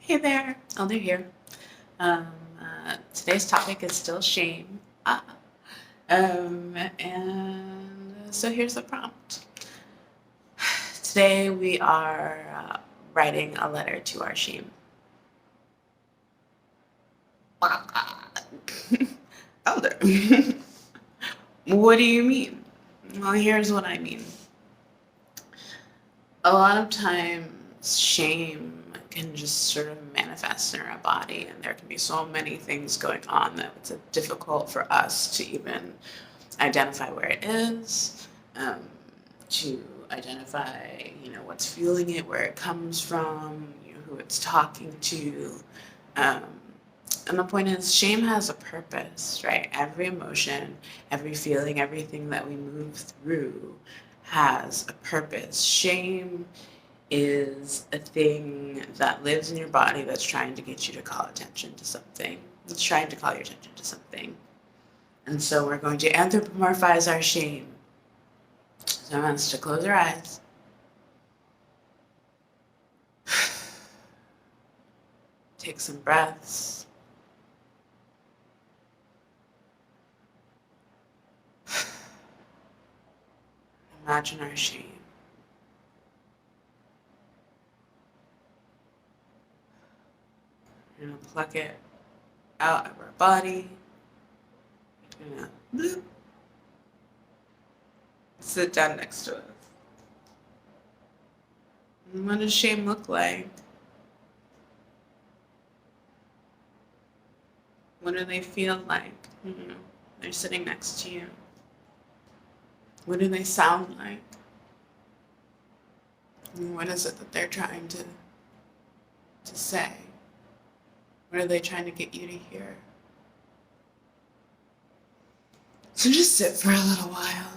Hey there, Elder here. Um, Today's topic is still shame. And so here's the prompt. Today we are writing a letter to our shame. Elder, what do you mean? Well, here's what I mean. A lot of times, shame can just sort of manifest in our body, and there can be so many things going on that it's difficult for us to even identify where it is, um, to identify, what's fueling it, where it comes from, who it's talking to. Um, and the point is, shame has a purpose, right? Every emotion, every feeling, everything that we move through has a purpose. Shame is a thing that lives in your body that's trying to get you to call attention to something. It's trying to call your attention to something. And so we're going to anthropomorphize our shame. So I want us to close our eyes. Take some breaths. Imagine our shame. We're going to pluck it out of our body. We're going to sit down next to us. And what does shame look like? What do they feel like? They're sitting next to you. What do they sound like? And what is it that they're trying to say? What are they trying to get you to hear? So just sit for a little while.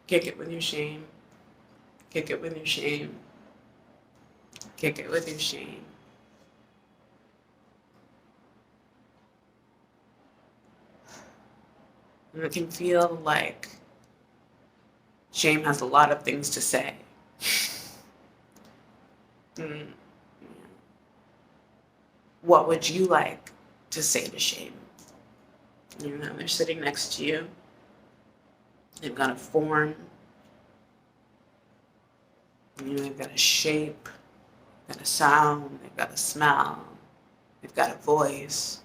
Kick it with your shame. Kick it with your shame. Kick it with your shame. And it can feel like shame has a lot of things to say. What would you like to say to shame? They're sitting next to you. They've got a form. They've got a shape. They've got a sound. They've got a smell. They've got a voice.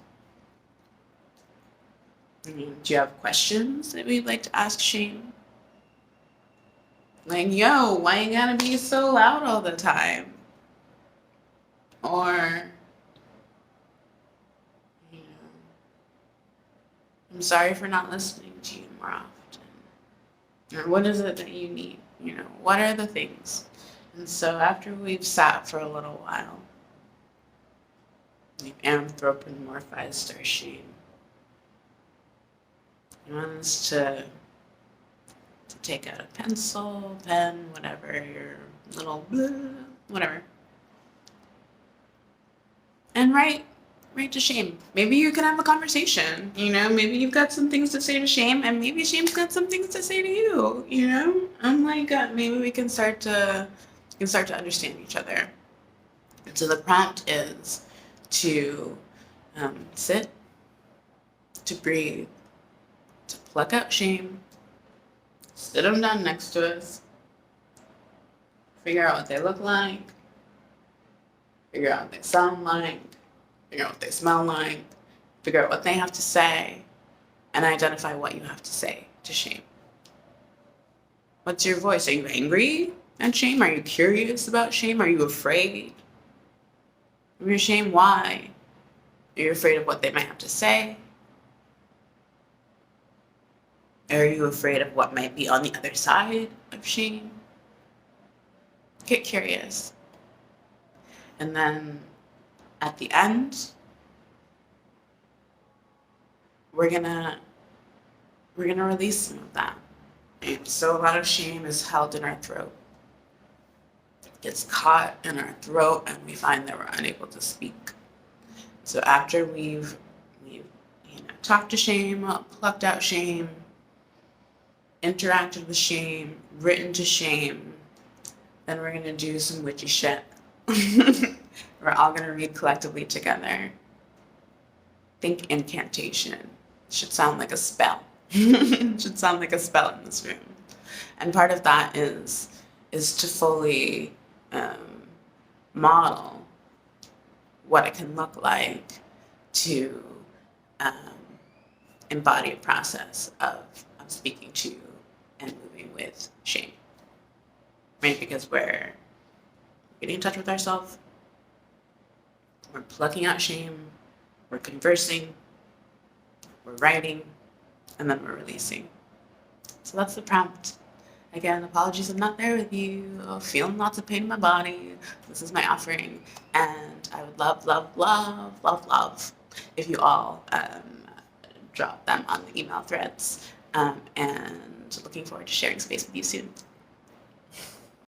Do you have questions that we'd like to ask shame? Like, yo, why you gotta be so loud all the time? Or, I'm sorry for not listening to you more often. Or what is it that you need? What are the things? And so after we've sat for a little while, we've anthropomorphized our shame. You want us to take out a pencil, pen, whatever, your little whatever, and write to shame. Maybe you can have a conversation, maybe you've got some things to say to shame, and maybe shame's got some things to say to you, I'm like, maybe we can start to understand each other. And so the prompt is to sit, to breathe, to pluck out shame, sit them down next to us, figure out what they look like, figure out what they sound like, figure out what they smell like, figure out what they have to say, and identify what you have to say to shame. What's your voice? Are you angry at shame? Are you curious about shame? Are you afraid of your shame? Why? Are you afraid of what they might have to say? Are you afraid of what might be on the other side of shame? Get curious. And then at the end, we're gonna release some of that. And so a lot of shame is held in our throat. It gets caught in our throat, and we find that we're unable to speak. So after we've talked to shame, plucked out shame, interacted with shame, written to shame, then we're gonna do some witchy shit. We're all going to read collectively together. Think incantation. Should sound like a spell. Should sound like a spell in this room. And part of that is to fully model what it can look like to um, embody a process of speaking to and moving with shame, right? Because we're getting in touch with ourselves, we're plucking out shame, we're conversing, we're writing, and then we're releasing. So that's the prompt. Again, apologies I'm not there with you. Feeling lots of pain in my body. This is my offering. And I would love, love, love, love, love if you all drop them on the email threads. And looking forward to sharing space with you soon.